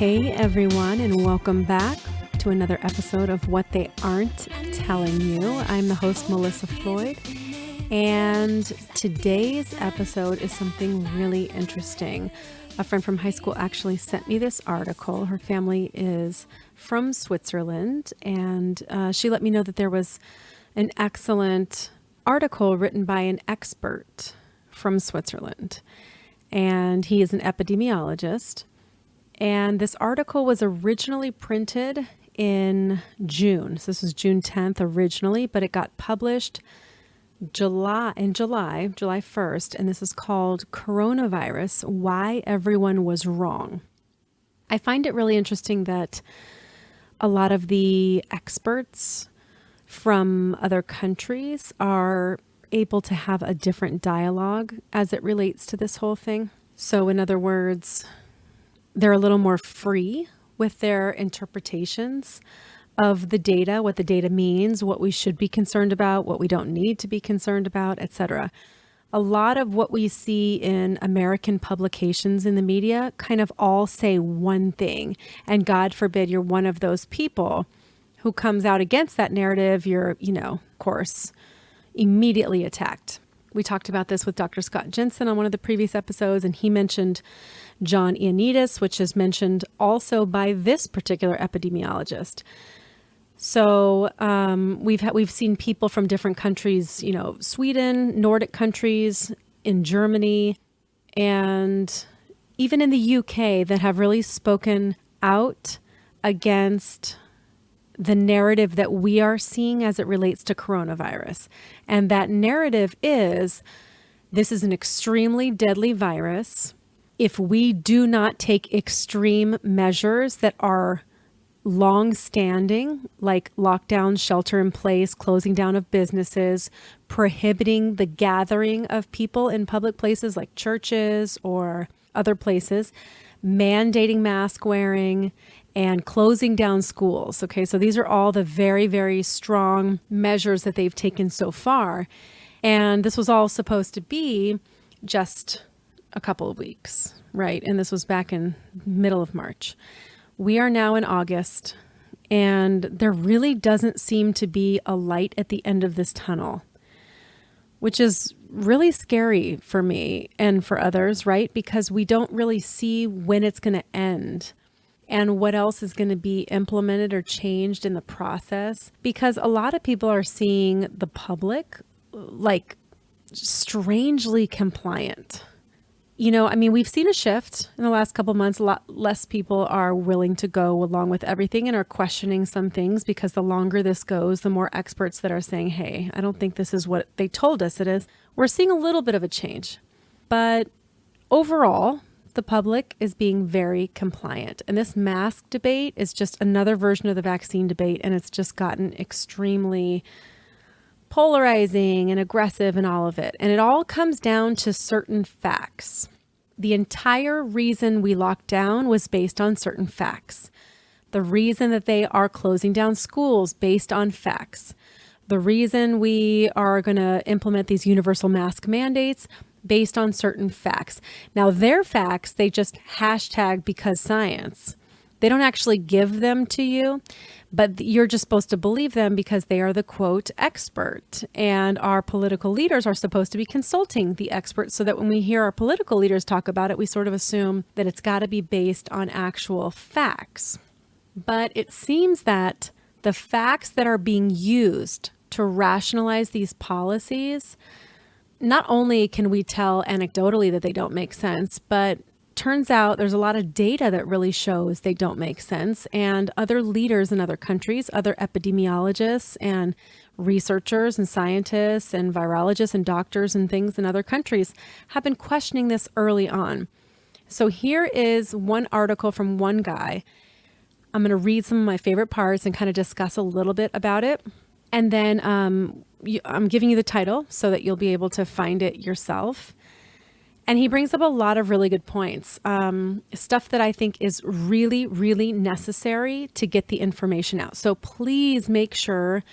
Hey everyone, and welcome back to another episode of What They Aren't Telling You. I'm the host, Melissa Floyd, and today's episode is something really interesting. A friend from high school actually sent me this article. Her family is from Switzerland, and she let me know that there was an excellent article written by an expert from Switzerland, and he is an epidemiologist. And this article was originally printed in June. So this was June 10th originally, but it got published July 1st. And this is called Coronavirus, Why Everyone Was Wrong. I find it really interesting that a lot of the experts from other countries are able to have a different dialogue as it relates to this whole thing. So in other words, they're a little more free with their interpretations of the data, what the data means, what we should be concerned about, what we don't need to be concerned about, etc. A lot of what we see in American publications in the media kind of all say one thing. And God forbid you're one of those people who comes out against that narrative, you're, of course, immediately attacked. We talked about this with Dr. Scott Jensen on one of the previous episodes, and he mentioned John Ioannidis, which is mentioned also by this particular epidemiologist. So we've seen people from different countries, Sweden, Nordic countries, in Germany, and even in the UK that have really spoken out against the narrative that we are seeing as it relates to coronavirus. And that narrative is, this is an extremely deadly virus. If we do not take extreme measures that are long-standing, like lockdown, shelter in place, closing down of businesses, prohibiting the gathering of people in public places like churches or other places, mandating mask wearing, and closing down schools. Okay, so these are all the very, very strong measures that they've taken so far. And this was all supposed to be just a couple of weeks, right? And this was back in middle of March. We are now in August, and there really doesn't seem to be a light at the end of this tunnel, which is really scary for me and for others, right? Because we don't really see when it's going to end and what else is going to be implemented or changed in the process. Because a lot of people are seeing the public like strangely compliant. We've seen a shift in the last couple months. A lot less people are willing to go along with everything and are questioning some things, because the longer this goes, the more experts that are saying, hey, I don't think this is what they told us it is. We're seeing a little bit of a change. But overall, the public is being very compliant. And this mask debate is just another version of the vaccine debate. And it's just gotten extremely polarizing and aggressive and all of it. And it all comes down to certain facts. The entire reason we locked down was based on certain facts. The reason that they are closing down schools based on facts. The reason we are going to implement these universal mask mandates based on certain facts. Now, their facts, they just hashtag because science. They don't actually give them to you, but you're just supposed to believe them because they are the quote expert. And our political leaders are supposed to be consulting the experts, so that when we hear our political leaders talk about it, we sort of assume that it's got to be based on actual facts. But it seems that the facts that are being used to rationalize these policies, not only can we tell anecdotally that they don't make sense, but turns out there's a lot of data that really shows they don't make sense. And other leaders in other countries, other epidemiologists and researchers and scientists and virologists and doctors and things in other countries have been questioning this early on. So here is one article from one guy. I'm going to read some of my favorite parts and kind of discuss a little bit about it. And then I'm giving you the title so that you'll be able to find it yourself. And he brings up a lot of really good points, stuff that I think is really, really necessary to get the information out. So please make sure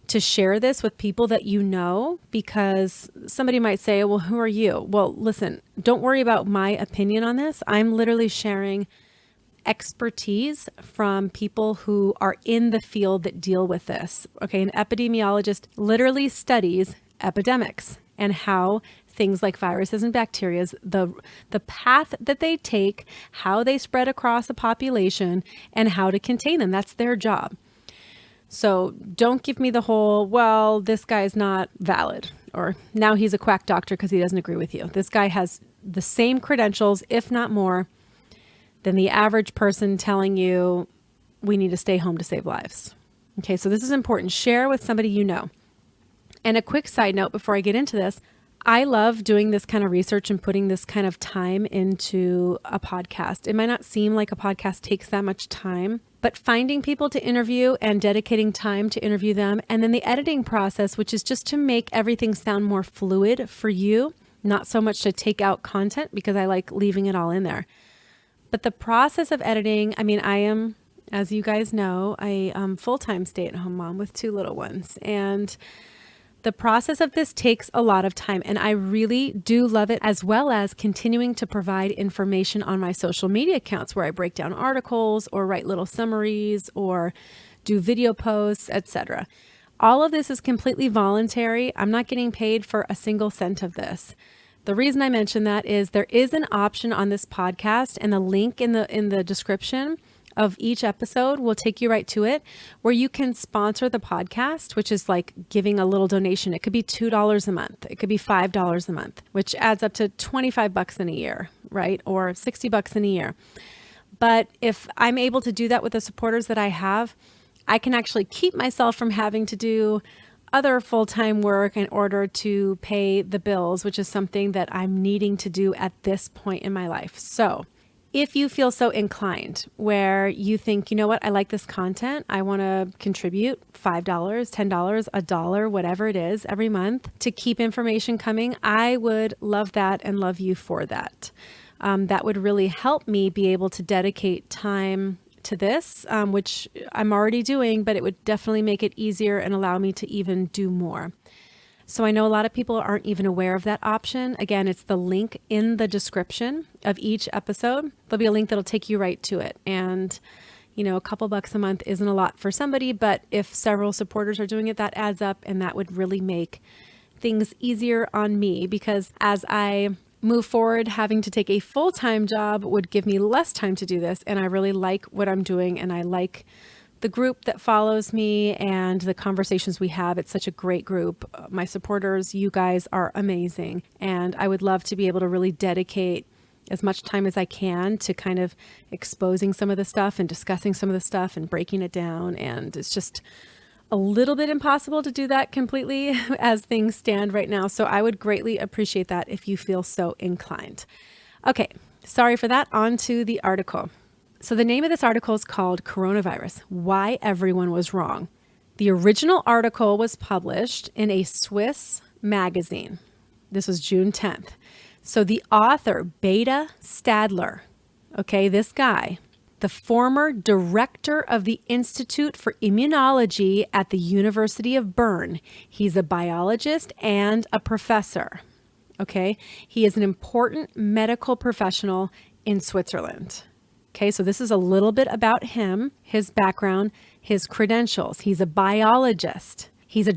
to share this with people that you know, because somebody might say, well, who are you? Well, listen, don't worry about my opinion on this. I'm literally sharing expertise from people who are in the field that deal with this. Okay, an epidemiologist literally studies epidemics and how things like viruses and bacteria, the path that they take, how they spread across a population, and how to contain them. That's their job. So don't give me the whole, well, this guy's not valid, or now he's a quack doctor because he doesn't agree with you. This guy has the same credentials, if not more, than the average person telling you we need to stay home to save lives. Okay, so this is important. Share with somebody you know. And a quick side note before I get into this, I love doing this kind of research and putting this kind of time into a podcast. It might not seem like a podcast takes that much time, but finding people to interview and dedicating time to interview them, and then the editing process, which is just to make everything sound more fluid for you, not so much to take out content because I like leaving it all in there. But the process of editing, I mean, I am, as you guys know, a full-time stay-at-home mom with 2 little ones, and the process of this takes a lot of time, and I really do love it, as well as continuing to provide information on my social media accounts where I break down articles or write little summaries or do video posts, etc. All of this is completely voluntary. I'm not getting paid for a single cent of this. The reason I mention that is there is an option on this podcast, and the link in the description of each episode will take you right to it, where you can sponsor the podcast, which is like giving a little donation. It could be $2 a month. It could be $5 a month, which adds up to $25 in a year, right? Or $60 in a year. But if I'm able to do that with the supporters that I have, I can actually keep myself from having to do other full-time work in order to pay the bills, which is something that I'm needing to do at this point in my life. So if you feel so inclined, where you think, you know what, I like this content, I want to contribute $5, $10, $1, whatever it is every month to keep information coming, I would love that and love you for that. That would really help me be able to dedicate time to this, which I'm already doing, but it would definitely make it easier and allow me to even do more. So I know a lot of people aren't even aware of that option. Again, it's the link in the description of each episode. There'll be a link that'll take you right to it. And, you know, a couple bucks a month isn't a lot for somebody, but if several supporters are doing it, that adds up, and that would really make things easier on me, because as I move forward, having to take a full-time job would give me less time to do this. And I really like what I'm doing, and I like the group that follows me and the conversations we have. It's such a great group. My supporters, you guys are amazing. And I would love to be able to really dedicate as much time as I can to kind of exposing some of the stuff and discussing some of the stuff and breaking it down. And it's just a little bit impossible to do that completely as things stand right now. So I would greatly appreciate that if you feel so inclined. Okay, sorry for that. On to the article. So the name of this article is called Coronavirus, Why Everyone Was Wrong. The original article was published in a Swiss magazine. This was June 10th. So the author, Beta Stadler, okay, this guy, the former director of the Institute for Immunology at the University of Bern. He's a biologist and a professor, okay? He is an important medical professional in Switzerland. Okay, so this is a little bit about him, his background, his credentials. He's a biologist. He's a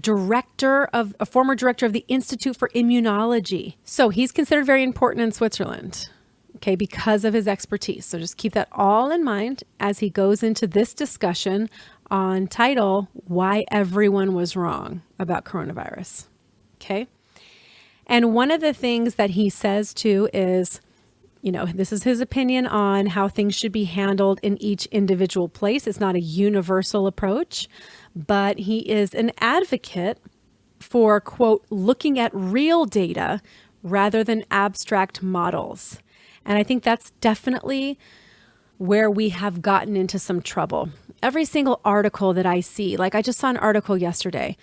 former director of the Institute for Immunology. So he's considered very important in Switzerland, okay, because of his expertise. So just keep that all in mind as he goes into this discussion on title, Why Everyone Was Wrong About Coronavirus, okay? And one of the things that he says too is, you know, this is his opinion on how things should be handled in each individual place. It's not a universal approach, but he is an advocate for, quote, looking at real data rather than abstract models. And I think that's definitely where we have gotten into some trouble. Every single article that I see, like I just saw an article yesterday,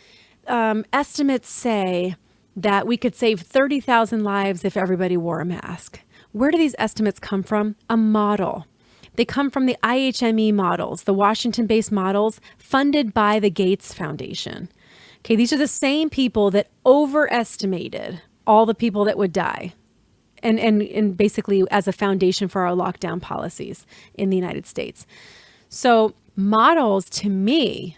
estimates say that we could save 30,000 lives if everybody wore a mask. Where do these estimates come from? A model. They come from the IHME models, the Washington-based models funded by the Gates Foundation. Okay, these are the same people that overestimated all the people that would die and basically as a foundation for our lockdown policies in the United States. So models, to me,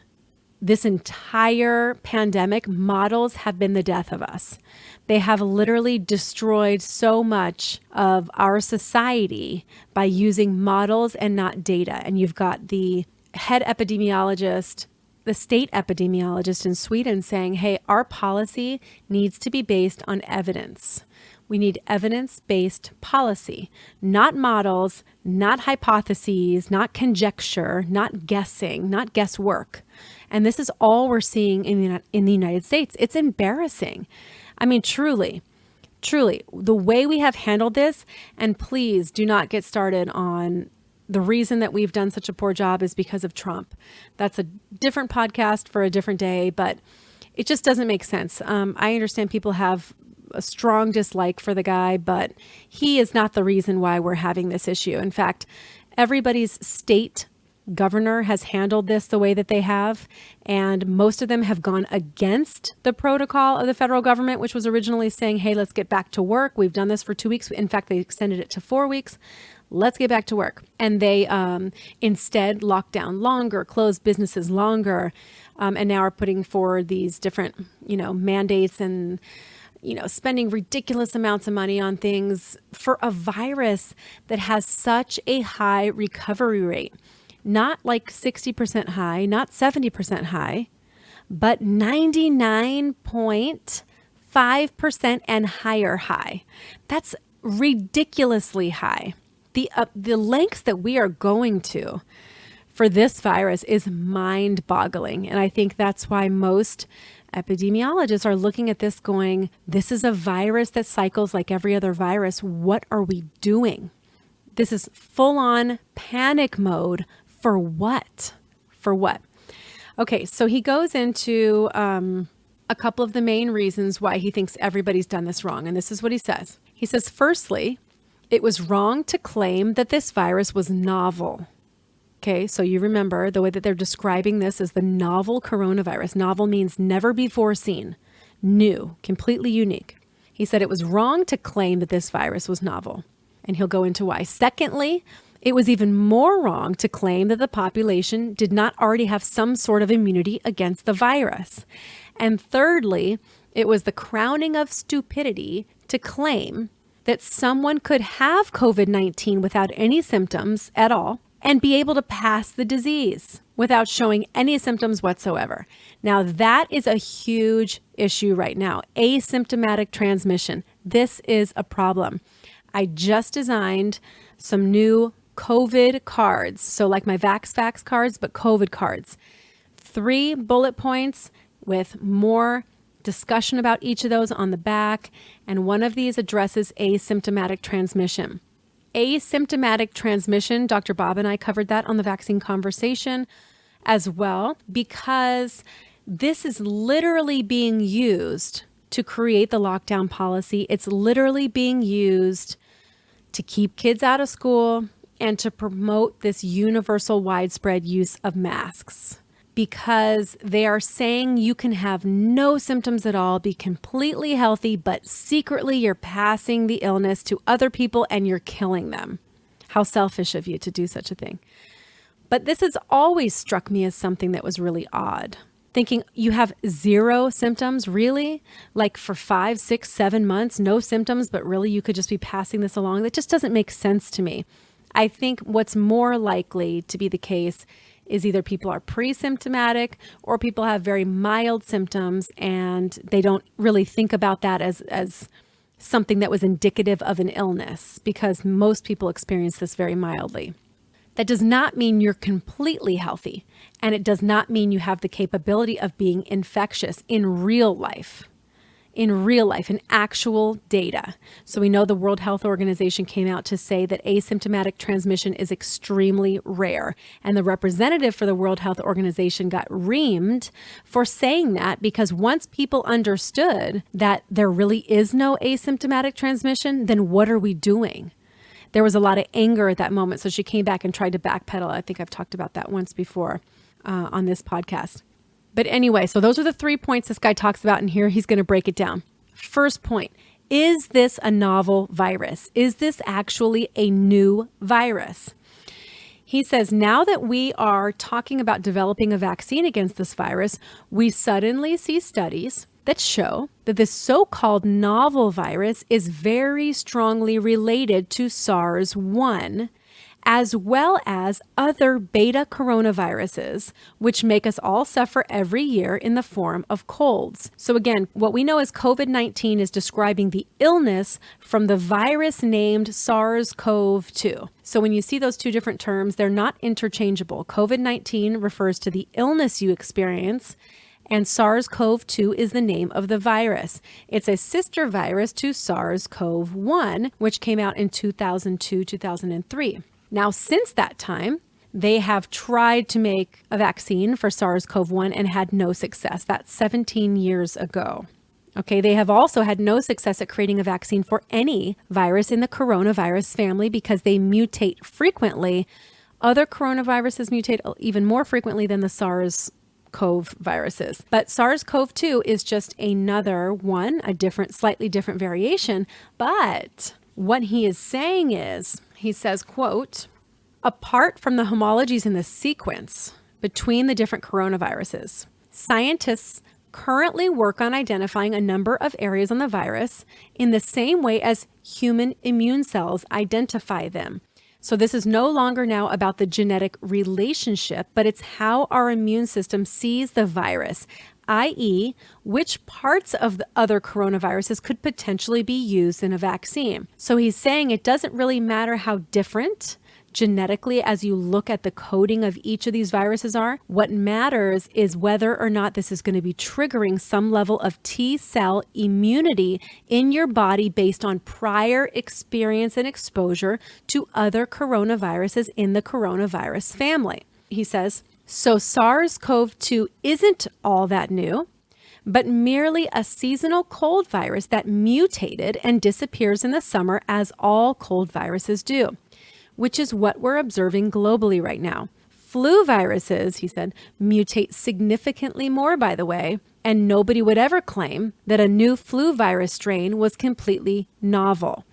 this entire pandemic, models have been the death of us. They have literally destroyed so much of our society by using models and not data. And you've got the head epidemiologist, the state epidemiologist in Sweden saying, hey, our policy needs to be based on evidence. We need evidence-based policy, not models, not hypotheses, not conjecture, not guessing, not guesswork. And this is all we're seeing in the United States. It's embarrassing. I mean, truly, the way we have handled this, and please do not get started on the reason that we've done such a poor job is because of Trump. That's a different podcast for a different day, but it just doesn't make sense. I understand people have a strong dislike for the guy, but he is not the reason why we're having this issue. In fact, everybody's state governor has handled this the way that they have, and most of them have gone against the protocol of the federal government, which was originally saying, hey, let's get back to work. We've done this for 2 weeks. In fact, they extended it to 4 weeks. Let's get back to work. And they instead locked down longer, closed businesses longer, and now are putting forward these different, mandates and spending ridiculous amounts of money on things for a virus that has such a high recovery rate. Not like 60% high, not 70% high, but 99.5% and higher high. That's ridiculously high. The lengths that we are going to for this virus is mind-boggling. And I think that's why most epidemiologists are looking at this going, this is a virus that cycles like every other virus. What are we doing? This is full-on panic mode. For what? For what? Okay, so he goes into a couple of the main reasons why he thinks everybody's done this wrong. And this is what he says. He says, firstly, it was wrong to claim that this virus was novel. Okay, so you remember the way that they're describing this as the novel coronavirus. Novel means never before seen, new, completely unique. He said it was wrong to claim that this virus was novel, and he'll go into why. Secondly, it was even more wrong to claim that the population did not already have some sort of immunity against the virus. And thirdly, it was the crowning of stupidity to claim that someone could have COVID-19 without any symptoms at all and be able to pass the disease without showing any symptoms whatsoever. Now, that is a huge issue right now. Asymptomatic transmission. This is a problem. I just designed some new COVID cards. So like my VaxFax cards, but COVID cards. 3 bullet points with more discussion about each of those on the back. And one of these addresses asymptomatic transmission. Asymptomatic transmission, Dr. Bob and I covered that on the vaccine conversation as well, because this is literally being used to create the lockdown policy. It's literally being used to keep kids out of school and to promote this universal widespread use of masks, because they are saying you can have no symptoms at all, be completely healthy, but secretly you're passing the illness to other people and you're killing them. How selfish of you to do such a thing. But this has always struck me as something that was really odd. Thinking you have 0 symptoms, really? Like for 5, 6, 7 months, no symptoms, but really you could just be passing this along? That just doesn't make sense to me. I think what's more likely to be the case is either people are pre-symptomatic or people have very mild symptoms and they don't really think about that as something that was indicative of an illness, because most people experience this very mildly. That does not mean you're completely healthy, and it does not mean you have the capability of being infectious in real life. In actual data. So we know the World Health Organization came out to say that asymptomatic transmission is extremely rare. And the representative for the World Health Organization got reamed for saying that, because once people understood that there really is no asymptomatic transmission, then what are we doing? There was a lot of anger at that moment. So she came back and tried to backpedal. I think I've talked about that once before on this podcast. But anyway, so those are the 3 points this guy talks about, and here he's going to break it down. First point, Is this a novel virus? Is this actually a new virus? He says, now that we are talking about developing a vaccine against this virus, we suddenly see studies that show that this so-called novel virus is very strongly related to SARS-1, as well as other beta coronaviruses, which make us all suffer every year in the form of colds. So again, what we know as COVID-19 is describing the illness from the virus named SARS-CoV-2. So when you see those two different terms, they're not interchangeable. COVID-19 refers to the illness you experience, and SARS-CoV-2 is the name of the virus. It's a sister virus to SARS-CoV-1, which came out in 2002, 2003. Now, since that time, they have tried to make a vaccine for SARS-CoV-1 and had no success. That's 17 years ago. Okay, they have also had no success at creating a vaccine for any virus in the coronavirus family because they mutate frequently. Other coronaviruses mutate even more frequently than the SARS-CoV viruses. But SARS-CoV-2 is just another one, slightly different variation. But what he is saying is, he says, quote, apart from the homologies in the sequence between the different coronaviruses, scientists currently work on identifying a number of areas on the virus in the same way as human immune cells identify them. So this is no longer now about the genetic relationship, but it's how our immune system sees the virus, i.e., which parts of the other coronaviruses could potentially be used in a vaccine. So he's saying it doesn't really matter how different genetically as you look at the coding of each of these viruses are. What matters is whether or not this is going to be triggering some level of T cell immunity in your body based on prior experience and exposure to other coronaviruses in the coronavirus family. He says, so SARS-CoV-2 isn't all that new, but merely a seasonal cold virus that mutated and disappears in the summer as all cold viruses do, which is what we're observing globally right now. Flu viruses, he said, mutate significantly more, by the way, and nobody would ever claim that a new flu virus strain was completely novel.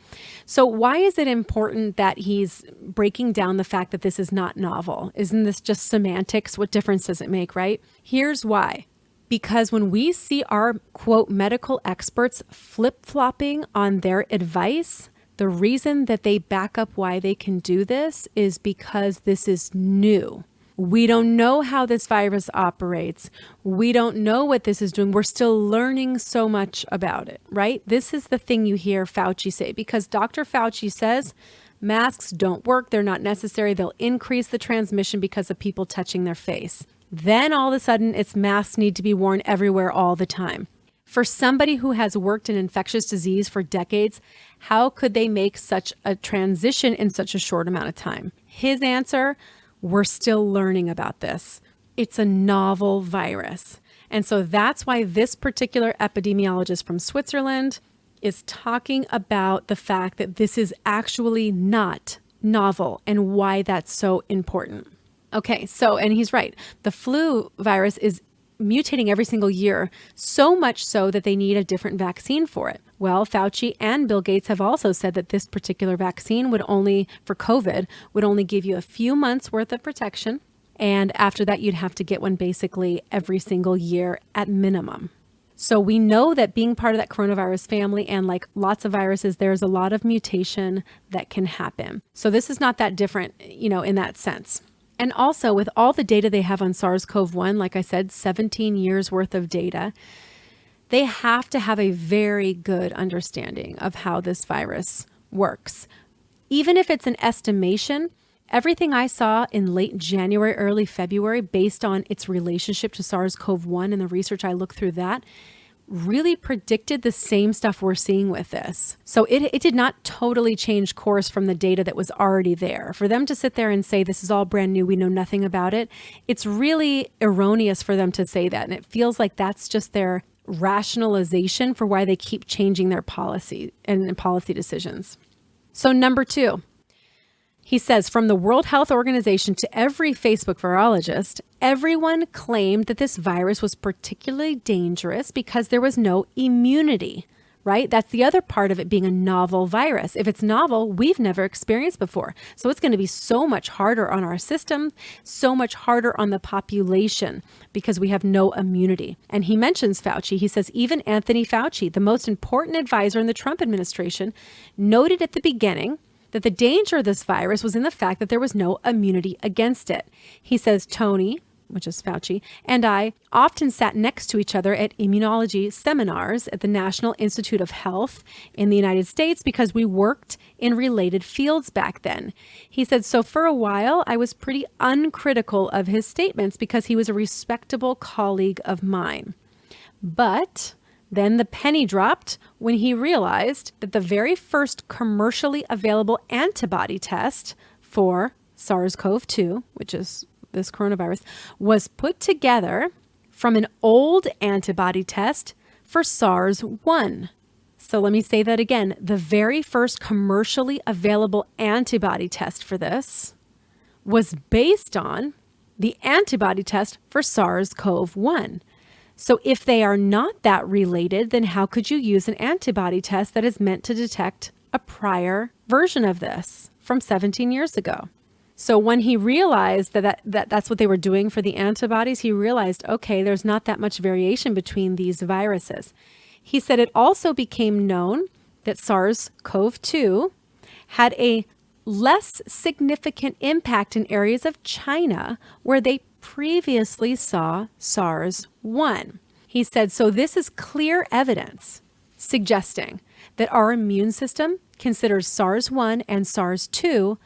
So why is it important that he's breaking down the fact that this is not novel? Isn't this just semantics? What difference does it make, right? Here's why. Because when we see our, quote, medical experts flip-flopping on their advice, the reason that they back up why they can do this is because this is new. We don't know how this virus operates. We don't know what this is doing. We're still learning so much about it, right? This is the thing you hear Fauci say, because Dr. Fauci says masks don't work. They're not necessary. They'll increase the transmission because of people touching their face. Then all of a sudden, it's masks need to be worn everywhere all the time. For somebody who has worked in infectious disease for decades, how could they make such a transition in such a short amount of time? His answer, we're still learning about this. It's a novel virus. And so that's why this particular epidemiologist from Switzerland is talking about the fact that this is actually not novel and why that's so important. Okay, so, and he's right. The flu virus is mutating every single year, so much so that they need a different vaccine for it. Well, Fauci and Bill Gates have also said that this particular vaccine for COVID, would only give you a few months worth of protection. And after that, you'd have to get one basically every single year at minimum. So we know that being part of that coronavirus family, and like lots of viruses, there's a lot of mutation that can happen. So this is not that different, in that sense. And also with all the data they have on SARS-CoV-1, like I said, 17 years worth of data, they have to have a very good understanding of how this virus works. Even if it's an estimation, everything I saw in late January, early February, based on its relationship to SARS-CoV-1 and the research I looked through that, really predicted the same stuff we're seeing with this. So it did not totally change course from the data that was already there. For them to sit there and say, this is all brand new, we know nothing about it, it's really erroneous for them to say that. And it feels like that's just their rationalization for why they keep changing their policy and policy decisions. So number 2, he says, from the World Health Organization to every Facebook virologist, everyone claimed that this virus was particularly dangerous because there was no immunity right? That's the other part of it being a novel virus. If it's novel, we've never experienced before. So it's going to be so much harder on our system, so much harder on the population because we have no immunity. And he mentions Fauci. He says, even Anthony Fauci, the most important advisor in the Trump administration, noted at the beginning that the danger of this virus was in the fact that there was no immunity against it. He says, Tony, which is Fauci, and I often sat next to each other at immunology seminars at the National Institute of Health in the United States because we worked in related fields back then. He said, so for a while, I was pretty uncritical of his statements because he was a respectable colleague of mine. But then the penny dropped when he realized that the very first commercially available antibody test for SARS-CoV-2, which is this coronavirus, was put together from an old antibody test for SARS-1. So let me say that again. The very first commercially available antibody test for this was based on the antibody test for SARS-CoV-1. So if they are not that related, then how could you use an antibody test that is meant to detect a prior version of this from 17 years ago? So when he realized that's what they were doing for the antibodies, he realized, okay, there's not that much variation between these viruses. He said it also became known that SARS-CoV-2 had a less significant impact in areas of China where they previously saw SARS-1. He said, so this is clear evidence suggesting that our immune system considers SARS-1 and SARS-2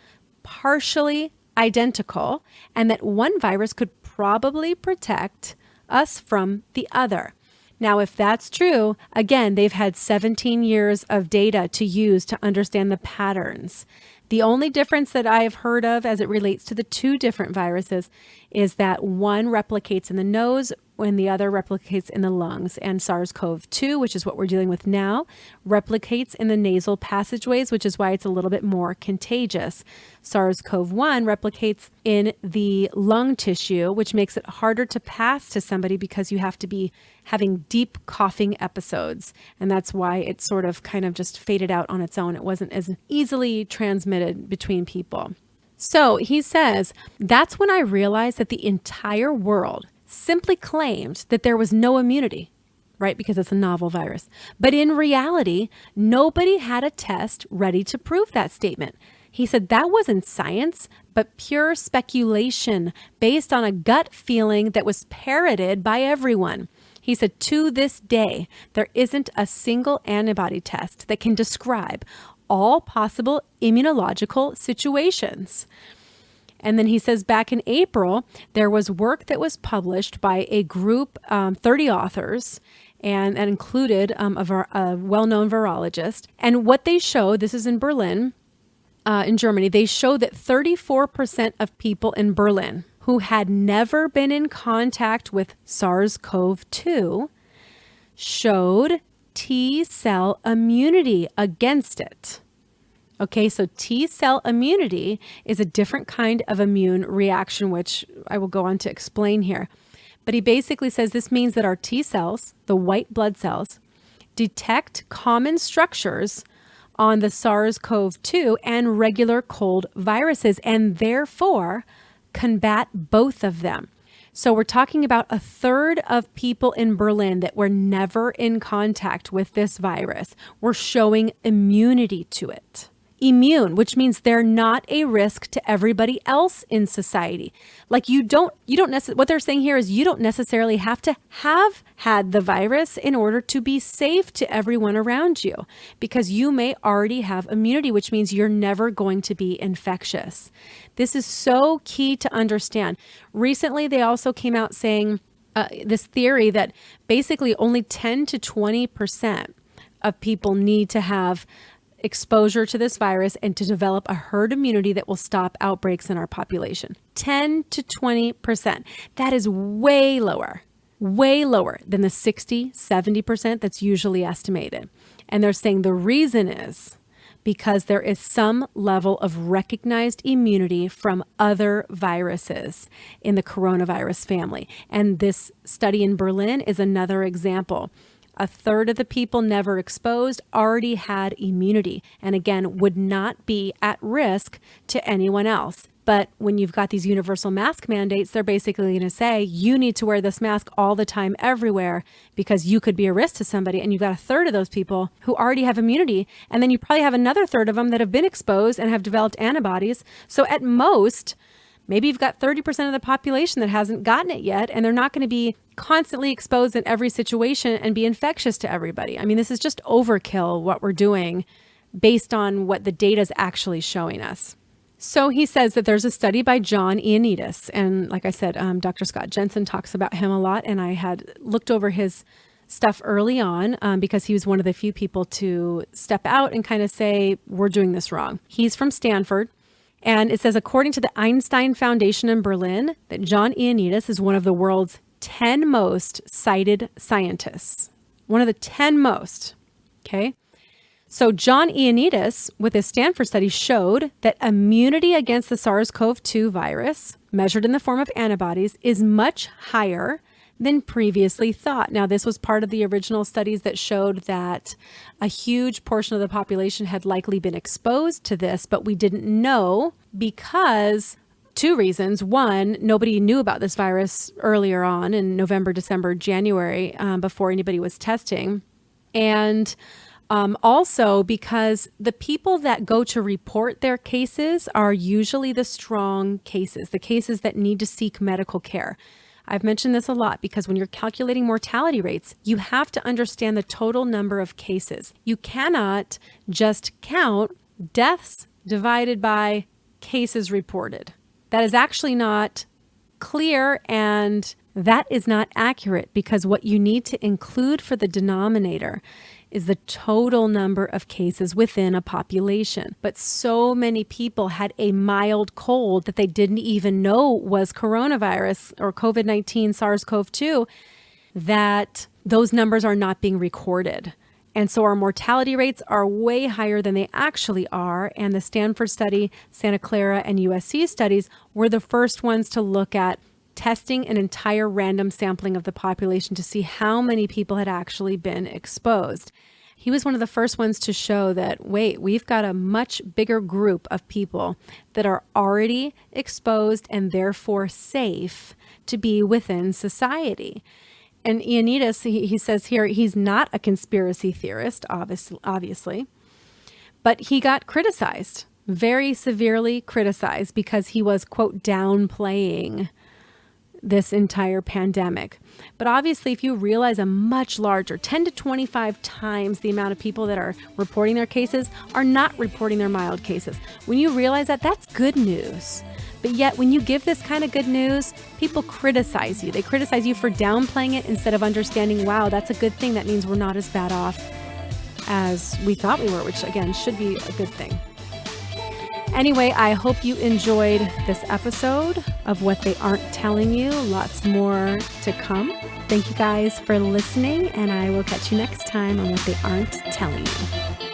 partially identical and that one virus could probably protect us from the other. Now, if that's true, again, they've had 17 years of data to use to understand the patterns. The only difference that I have heard of as it relates to the two different viruses is that one replicates in the nose when the other replicates in the lungs. And SARS-CoV-2, which is what we're dealing with now, replicates in the nasal passageways, which is why it's a little bit more contagious. SARS-CoV-1 replicates in the lung tissue, which makes it harder to pass to somebody because you have to be having deep coughing episodes. And that's why it sort of kind of just faded out on its own. It wasn't as easily transmitted between people. So he says, that's when I realized that the entire world simply claimed that there was no immunity, right? Because it's a novel virus. But in reality, nobody had a test ready to prove that statement. He said that wasn't science, but pure speculation based on a gut feeling that was parroted by everyone. He said, to this day, there isn't a single antibody test that can describe all possible immunological situations. And then he says back in April, there was work that was published by a group, 30 authors, and that included a well-known virologist. And what they showed, this is in Berlin, in Germany, they showed that 34% of people in Berlin who had never been in contact with SARS-CoV-2 showed T-cell immunity against it. Okay, so T-cell immunity is a different kind of immune reaction, which I will go on to explain here. But he basically says this means that our T cells, the white blood cells, detect common structures on the SARS-CoV-2 and regular cold viruses, and therefore combat both of them. So we're talking about a third of people in Berlin that were never in contact with this virus were showing immunity to it. Immune, which means they're not a risk to everybody else in society. Like what they're saying here is you don't necessarily have to have had the virus in order to be safe to everyone around you, because you may already have immunity, which means you're never going to be infectious. This is so key to understand. Recently, they also came out saying this theory that basically only 10 to 20% of people need to have exposure to this virus and to develop a herd immunity that will stop outbreaks in our population. 10 to 20%. That is way lower than the 60, 70% that's usually estimated. And they're saying the reason is because there is some level of recognized immunity from other viruses in the coronavirus family. And this study in Berlin is another example A third of the people never exposed already had immunity, and again, would not be at risk to anyone else. But when you've got these universal mask mandates, they're basically going to say, you need to wear this mask all the time, everywhere, because you could be a risk to somebody. And you've got a third of those people who already have immunity. And then you probably have another third of them that have been exposed and have developed antibodies. So at most, maybe you've got 30% of the population that hasn't gotten it yet, and they're not going to be constantly exposed in every situation and be infectious to everybody. I mean, this is just overkill what we're doing based on what the data is actually showing us. So he says that there's a study by John Ioannidis. And like I said, Dr. Scott Jensen talks about him a lot. And I had looked over his stuff early on because he was one of the few people to step out and kind of say, we're doing this wrong. He's from Stanford. And it says, according to the Einstein Foundation in Berlin, that John Ioannidis is one of the world's 10 most cited scientists. One of the 10 most. Okay. So John Ioannidis, with his Stanford study, showed that immunity against the SARS-CoV-2 virus, measured in the form of antibodies, is much higher than previously thought. Now, this was part of the original studies that showed that a huge portion of the population had likely been exposed to this, but we didn't know because two reasons. One, nobody knew about this virus earlier on in November, December, January, before anybody was testing. And also because the people that go to report their cases are usually the strong cases, the cases that need to seek medical care. I've mentioned this a lot because when you're calculating mortality rates, you have to understand the total number of cases. You cannot just count deaths divided by cases reported. That is actually not clear, and that is not accurate, because what you need to include for the denominator is the total number of cases within a population. But so many people had a mild cold that they didn't even know was coronavirus or COVID-19 SARS-CoV-2, that those numbers are not being recorded. And so our mortality rates are way higher than they actually are. And the Stanford study, Santa Clara, and USC studies were the first ones to look at testing an entire random sampling of the population to see how many people had actually been exposed. He was one of the first ones to show that, wait, we've got a much bigger group of people that are already exposed and therefore safe to be within society. And Ioannidis, he says here, he's not a conspiracy theorist, obviously, but he got criticized, very severely criticized, because he was, quote, downplaying this entire pandemic. But obviously, if you realize a much larger, 10 to 25 times the amount of people that are reporting their cases are not reporting their mild cases, when you realize that, that's good news. But yet, when you give this kind of good news, people criticize you. They criticize you for downplaying it instead of understanding, wow, that's a good thing. That means we're not as bad off as we thought we were, which again, should be a good thing. Anyway, I hope you enjoyed this episode of What They Aren't Telling You. Lots more to come. Thank you guys for listening, and I will catch you next time on What They Aren't Telling You.